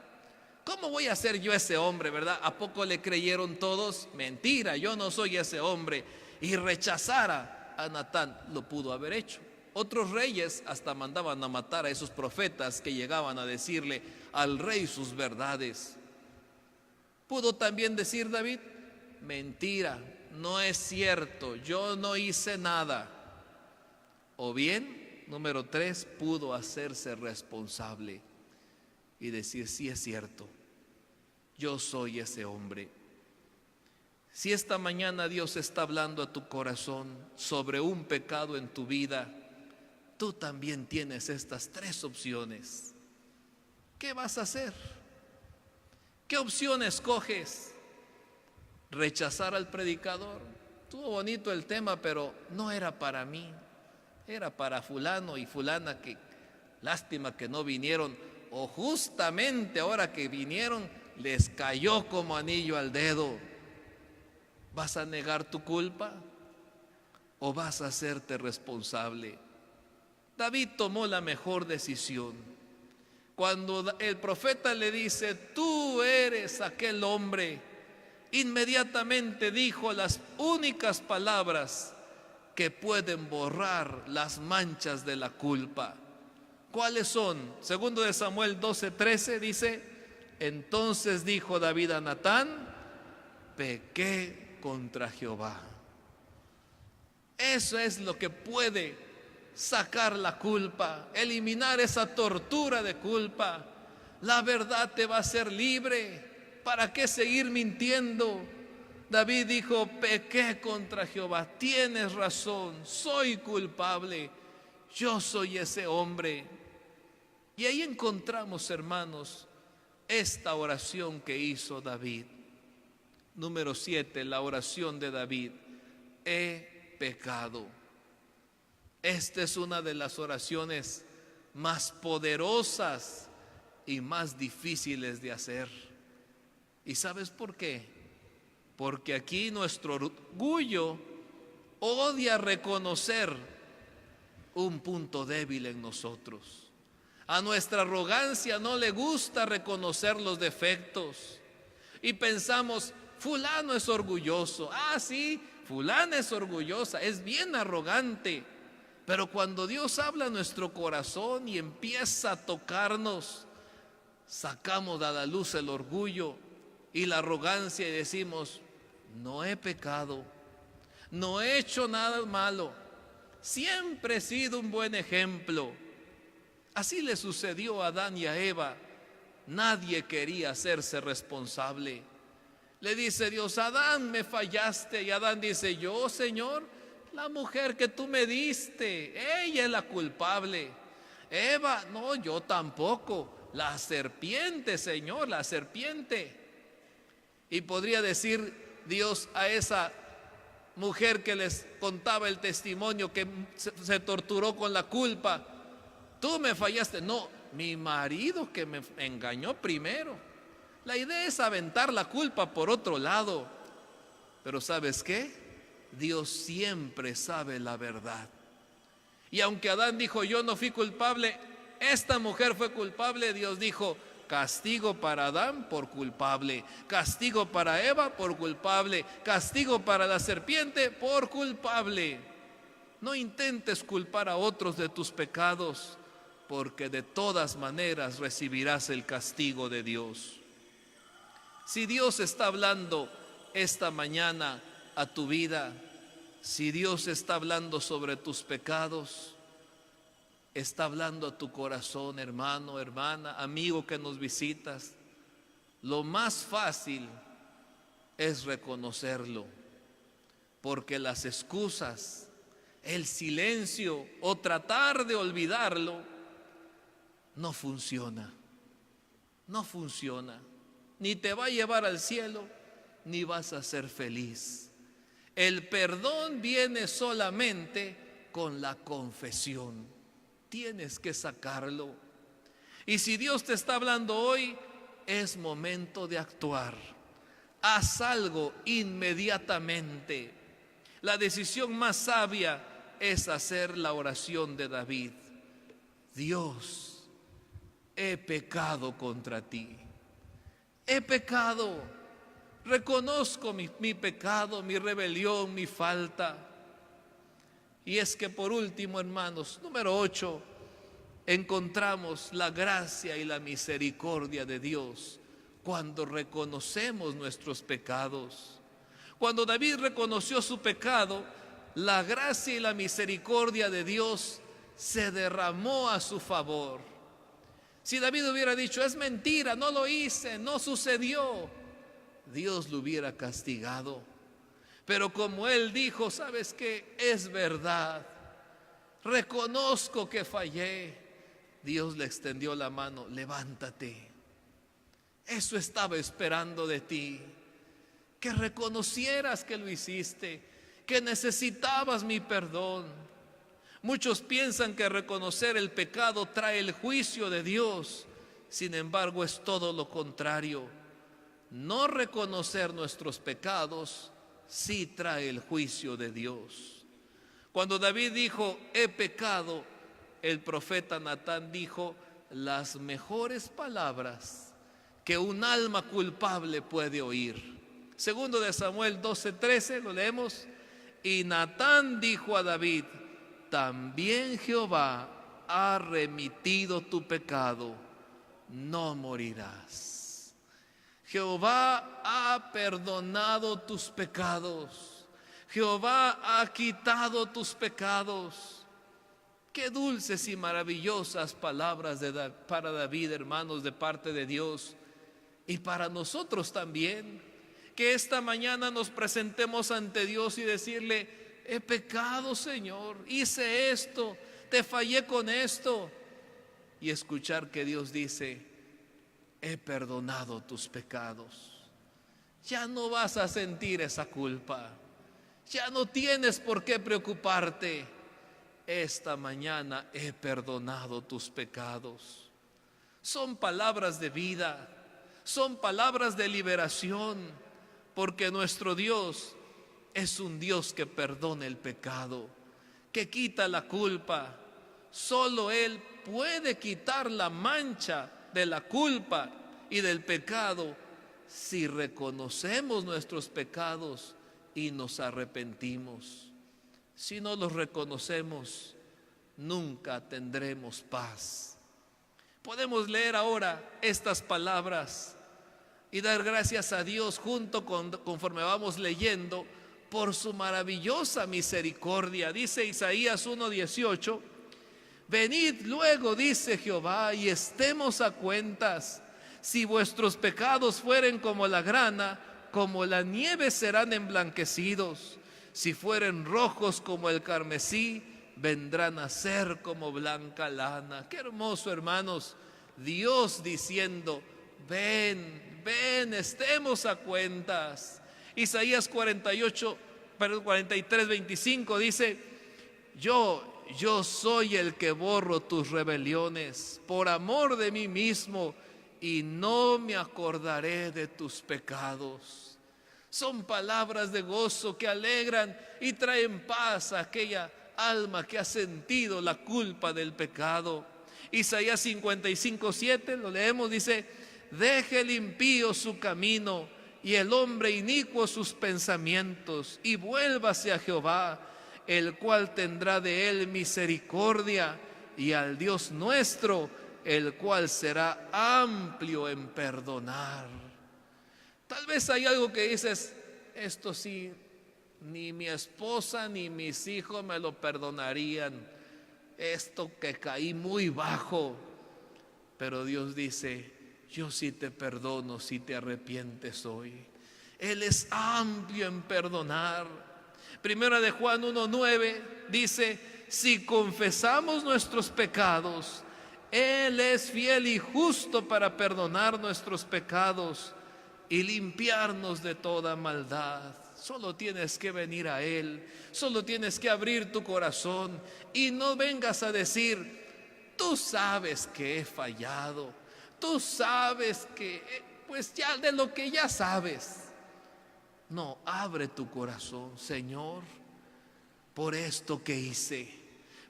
¿Cómo voy a ser yo ese hombre, verdad? ¿A poco le creyeron todos? Mentira, yo no soy ese hombre. Y rechazara a Natán. Lo pudo haber hecho. Otros reyes hasta mandaban a matar a esos profetas que llegaban a decirle al rey sus verdades. Pudo también decir David: mentira, no es cierto, yo no hice nada. O bien, número 3, pudo hacerse responsable y decir: sí es cierto, yo soy ese hombre. Si esta mañana Dios está hablando a tu corazón sobre un pecado en tu vida, tú también tienes estas 3 opciones. ¿Qué vas a hacer? ¿Qué opción escoges? rechazar al predicador. Estuvo bonito el tema, pero no era para mí, era para fulano y fulana, que lástima que no vinieron, o justamente ahora que vinieron les cayó como anillo al dedo. ¿Vas a negar tu culpa o vas a hacerte responsable? David tomó la mejor decisión. Cuando el profeta le dice: tú eres aquel hombre, inmediatamente dijo las únicas palabras que pueden borrar las manchas de la culpa. ¿Cuáles son? Segundo de Samuel 12:13 dice: entonces dijo David a Natán: pequé contra Jehová. Eso es lo que puede sacar la culpa, eliminar esa tortura de culpa. La verdad te va a hacer libre. ¿Para qué seguir mintiendo? David dijo: pequé contra Jehová, tienes razón, soy culpable, yo soy ese hombre. Y ahí encontramos, hermanos, esta oración que hizo David. Número 7, la oración de David: he pecado. Esta es una de las oraciones más poderosas y más difíciles de hacer. ¿Y sabes por qué? Porque aquí nuestro orgullo odia reconocer un punto débil en nosotros. A nuestra arrogancia no le gusta reconocer los defectos. Y pensamos: fulano es orgulloso. Ah, sí, fulana es orgullosa, es bien arrogante. Pero cuando Dios habla a nuestro corazón y empieza a tocarnos, sacamos a la luz el orgullo y la arrogancia y decimos: no he pecado, no he hecho nada malo, siempre he sido un buen ejemplo. Así le sucedió a Adán y a Eva. Nadie quería hacerse responsable. Le dice Dios: Adán, me fallaste. Y Adán dice: yo, Señor, la mujer que tú me diste, ella es la culpable. Eva: no, yo tampoco. La serpiente, Señor, la serpiente. Y podría decir Dios a esa mujer que les contaba el testimonio, que se torturó con la culpa: tú me fallaste. No, mi marido que me engañó primero. La idea es aventar la culpa por otro lado. Pero ¿sabes qué? Dios siempre sabe la verdad. Y aunque Adán dijo: yo no fui culpable, esta mujer fue culpable, Dios dijo: castigo para Adán por culpable, castigo para Eva por culpable, castigo para la serpiente por culpable. No intentes culpar a otros de tus pecados, porque de todas maneras recibirás el castigo de Dios. Si Dios está hablando esta mañana a tu vida, si Dios está hablando sobre tus pecados, está hablando a tu corazón, hermano, hermana, amigo que nos visitas, lo más fácil es reconocerlo, porque las excusas, el silencio o tratar de olvidarlo no funciona. No funciona. Ni te va a llevar al cielo, ni vas a ser feliz. El perdón viene solamente con la confesión. Tienes que sacarlo. Y si Dios te está hablando hoy, es momento de actuar. Haz algo inmediatamente. La decisión más sabia es hacer la oración de David: Dios, he pecado contra ti. He pecado. Reconozco mi pecado, mi rebelión, mi falta. Y es que por último, hermanos, número 8, encontramos la gracia y la misericordia de Dios cuando reconocemos nuestros pecados. Cuando David reconoció su pecado, la gracia y la misericordia de Dios se derramó a su favor. Si David hubiera dicho: es mentira, no lo hice, no sucedió, Dios lo hubiera castigado. Pero como él dijo: ¿sabes qué? Es verdad, reconozco que fallé. Dios le extendió la mano: levántate. Eso estaba esperando de ti, que reconocieras que lo hiciste, que necesitabas mi perdón. Muchos piensan que reconocer el pecado trae el juicio de Dios. Sin embargo, es todo lo contrario. No reconocer nuestros pecados sí trae el juicio de Dios. Cuando David dijo, he pecado, el profeta Natán dijo las mejores palabras que un alma culpable puede oír. Segundo de Samuel 12:13, lo leemos. Y Natán dijo a David, también Jehová ha remitido tu pecado, no morirás. Jehová ha perdonado tus pecados. Jehová ha quitado tus pecados. Qué dulces y maravillosas palabras para David, hermanos, de parte de Dios. Y para nosotros también, que esta mañana nos presentemos ante Dios y decirle, he pecado, Señor, hice esto, te fallé con esto. Y escuchar que Dios dice, he perdonado tus pecados. Ya no vas a sentir esa culpa. Ya no tienes por qué preocuparte. Esta mañana he perdonado tus pecados. Son palabras de vida, son palabras de liberación, porque nuestro Dios es un Dios que perdona el pecado, que quita la culpa. Solo Él puede quitar la mancha de la culpa y del pecado si reconocemos nuestros pecados y nos arrepentimos. Si no los reconocemos, nunca tendremos paz. Podemos leer ahora estas palabras y dar gracias a Dios conforme vamos leyendo por su maravillosa misericordia. Dice Isaías 1:18, venid luego, dice Jehová, y estemos a cuentas. Si vuestros pecados fueren como la grana, como la nieve serán emblanquecidos. Si fueren rojos como el carmesí, vendrán a ser como blanca lana. Qué hermoso, hermanos, Dios diciendo, ven, ven, estemos a cuentas. Isaías 43:25 dice, yo soy el que borro tus rebeliones por amor de mí mismo, y no me acordaré de tus pecados. Son palabras de gozo que alegran y traen paz a aquella alma que ha sentido la culpa del pecado. Isaías 55:7, lo leemos, dice, deje el impío su camino y el hombre inicuo sus pensamientos, y vuélvase a Jehová, el cual tendrá de él misericordia, y al Dios nuestro, el cual será amplio en perdonar. Tal vez hay algo que dices, esto sí, ni mi esposa ni mis hijos me lo perdonarían, esto que caí muy bajo. Pero Dios dice, yo sí te perdono si te arrepientes hoy. Él es amplio en perdonar. Primera de Juan 1:9 dice, si confesamos nuestros pecados, Él es fiel y justo para perdonar nuestros pecados y limpiarnos de toda maldad. Solo tienes que venir a Él, solo tienes que abrir tu corazón y no vengas a decir, tú sabes que he fallado, tú sabes que, pues ya de lo que ya sabes. No, abre tu corazón, Señor, por esto que hice.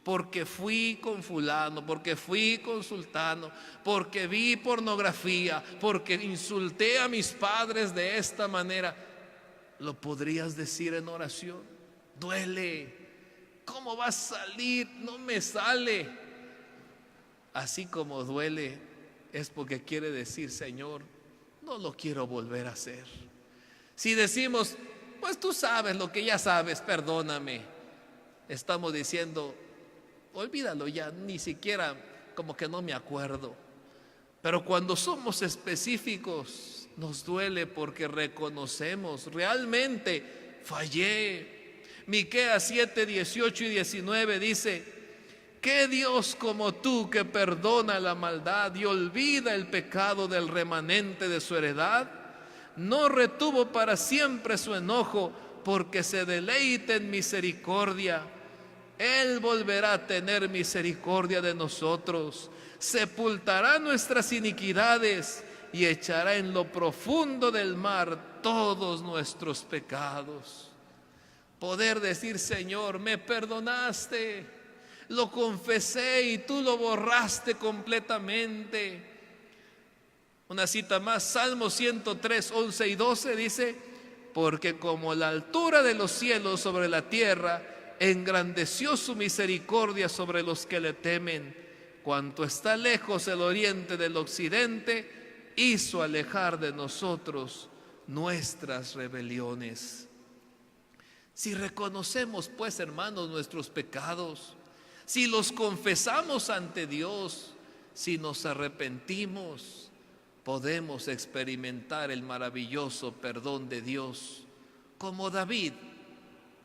Porque fui con fulano, porque fui con sultano, porque vi pornografía, porque insulté a mis padres de esta manera. ¿Lo podrías decir en oración? Duele. ¿Cómo va a salir? No me sale. Así como duele, es porque quiere decir, Señor, no lo quiero volver a hacer. Si decimos, pues tú sabes lo que ya sabes, perdóname, estamos diciendo, olvídalo ya, ni siquiera como que no me acuerdo. Pero cuando somos específicos, nos duele porque reconocemos, realmente fallé. Miqueas 7:18 y 19 dice, ¿qué Dios como tú que perdona la maldad y olvida el pecado del remanente de su heredad? no retuvo para siempre su enojo, porque se deleita en misericordia. Él volverá a tener misericordia de nosotros, sepultará nuestras iniquidades y echará en lo profundo del mar todos nuestros pecados. Poder decir: Señor, me perdonaste, lo confesé y tú lo borraste completamente. Una cita más, Salmo 103, 11 y 12 dice: porque como la altura de los cielos sobre la tierra, engrandeció su misericordia sobre los que le temen. Cuanto está lejos el oriente del occidente, hizo alejar de nosotros nuestras rebeliones. Si reconocemos, pues, hermanos, nuestros pecados, si los confesamos ante Dios, si nos arrepentimos, podemos experimentar el maravilloso perdón de Dios, como David,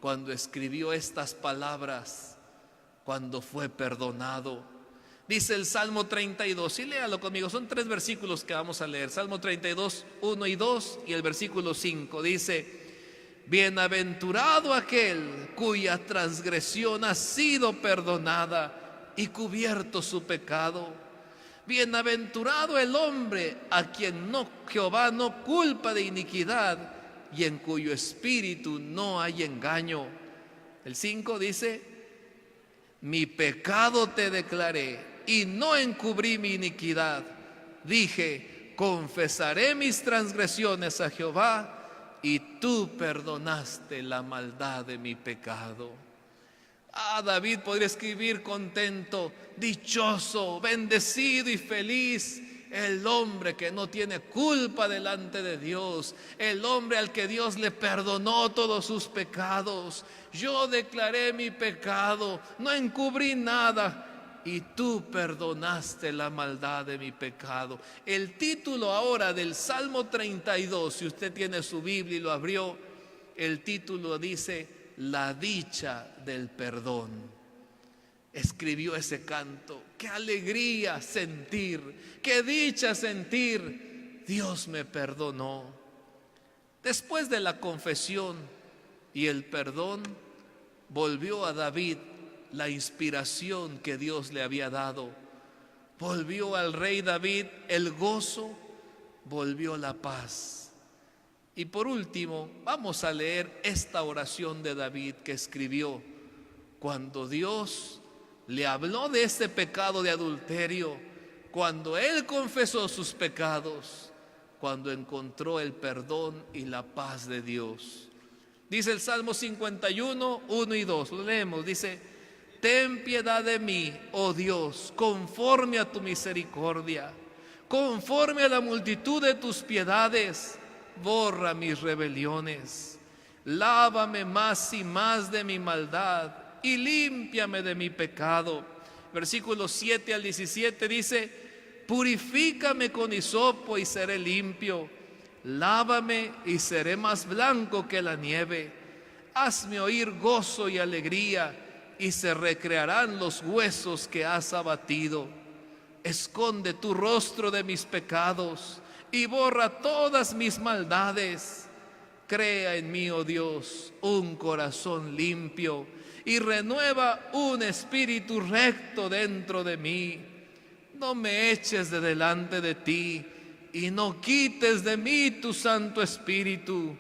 cuando escribió estas palabras, cuando fue perdonado. Dice el Salmo 32, y léalo conmigo, son 3 versículos que vamos a leer. Salmo 32, 1 y 2 y el versículo 5. Dice: bienaventurado aquel cuya transgresión ha sido perdonada y cubierto su pecado. Bienaventurado el hombre a quien Jehová no culpa de iniquidad y en cuyo espíritu no hay engaño. El 5 dice: mi pecado te declaré y no encubrí mi iniquidad. Dije: confesaré mis transgresiones a Jehová, y tú perdonaste la maldad de mi pecado. David podría escribir contento: dichoso, bendecido y feliz el hombre que no tiene culpa delante de Dios, el hombre al que Dios le perdonó todos sus pecados. Yo declaré mi pecado, no encubrí nada, y tú perdonaste la maldad de mi pecado. El título ahora del Salmo 32, si usted tiene su Biblia y lo abrió, el título dice: la dicha del perdón. Escribió ese canto. Qué alegría sentir, qué dicha sentir: Dios me perdonó. Después de la confesión y el perdón, volvió a David la inspiración que Dios le había dado. Volvió al rey David el gozo, volvió la paz. Y por último, vamos a leer esta oración de David que escribió cuando Dios le habló de este pecado de adulterio, cuando él confesó sus pecados, cuando encontró el perdón y la paz de Dios. Dice el Salmo 51, 1 y 2, lo leemos, dice: ten piedad de mí, oh Dios, conforme a tu misericordia, conforme a la multitud de tus piedades, borra mis rebeliones. Lávame más y más de mi maldad y límpiame de mi pecado. Versículos 7 al 17 dice: purifícame con hisopo y seré limpio, lávame y seré más blanco que la nieve. Hazme oír gozo y alegría, y se recrearán los huesos que has abatido. Esconde tu rostro de mis pecados y borra todas mis maldades. Crea en mí, oh Dios, un corazón limpio y renueva un espíritu recto dentro de mí. No me eches de delante de ti y no quites de mí tu Santo Espíritu.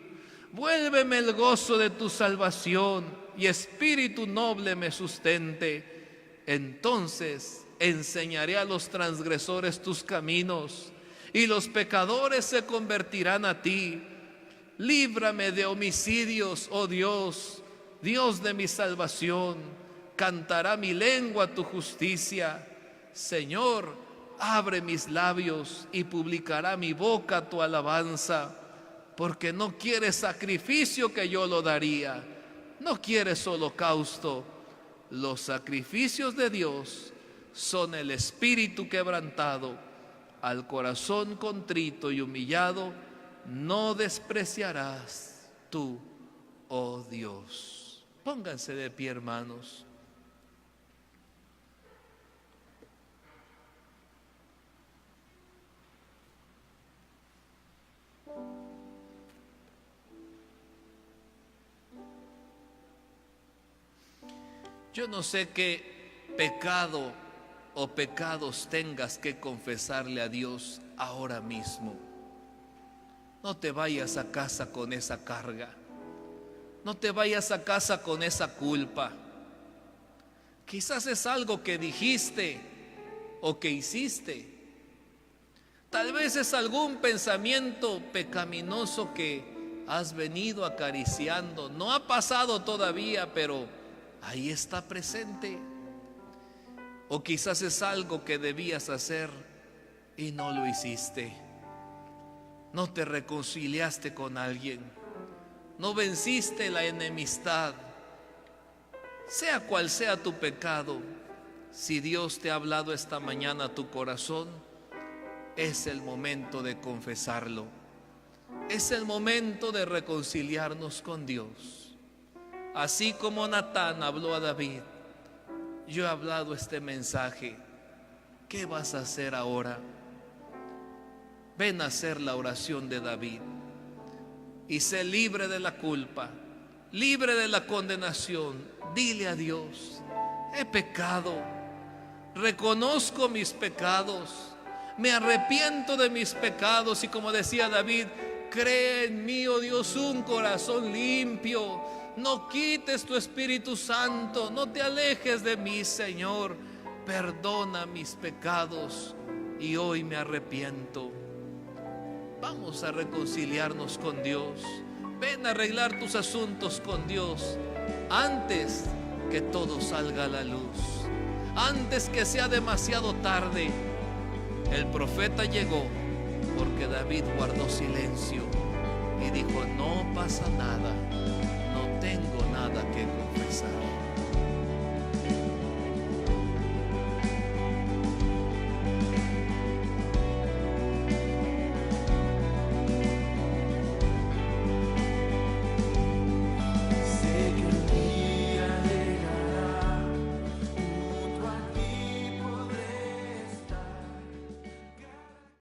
Vuélveme el gozo de tu salvación y espíritu noble me sustente. Entonces enseñaré a los transgresores tus caminos y los pecadores se convertirán a ti. Líbrame de homicidios, oh Dios, Dios de mi salvación. Cantará mi lengua tu justicia. Señor, abre mis labios y publicará mi boca tu alabanza. Porque no quieres sacrificio que yo lo daría, no quieres holocausto. Los sacrificios de Dios son el espíritu quebrantado. Al corazón contrito y humillado no despreciarás tú, oh Dios. Pónganse de pie, hermanos. Yo no sé qué pecado o pecados tengas que confesarle a Dios ahora mismo. No te vayas a casa con esa carga. No te vayas a casa con esa culpa. Quizás es algo que dijiste o que hiciste. Tal vez es algún pensamiento pecaminoso que has venido acariciando. No ha pasado todavía, pero ahí está presente. O quizás es algo que debías hacer y no lo hiciste. No te reconciliaste con alguien. No venciste la enemistad. Sea cual sea tu pecado, si Dios te ha hablado esta mañana a tu corazón, es el momento de confesarlo. Es el momento de reconciliarnos con Dios. Así como Natán habló a David, yo he hablado este mensaje. ¿Qué vas a hacer ahora? Ven a hacer la oración de David y sé libre de la culpa, libre de la condenación. Dile a Dios: he pecado, reconozco mis pecados, me arrepiento de mis pecados, y como decía David, crea en mí, oh Dios, un corazón limpio. No quites tu Espíritu Santo, no te alejes de mí, Señor. Perdona mis pecados y hoy me arrepiento. Vamos a reconciliarnos con Dios. Ven a arreglar tus asuntos con Dios antes que todo salga a la luz, antes que sea demasiado tarde. El profeta llegó porque David guardó silencio y dijo: no pasa nada, no tengo nada que confesar.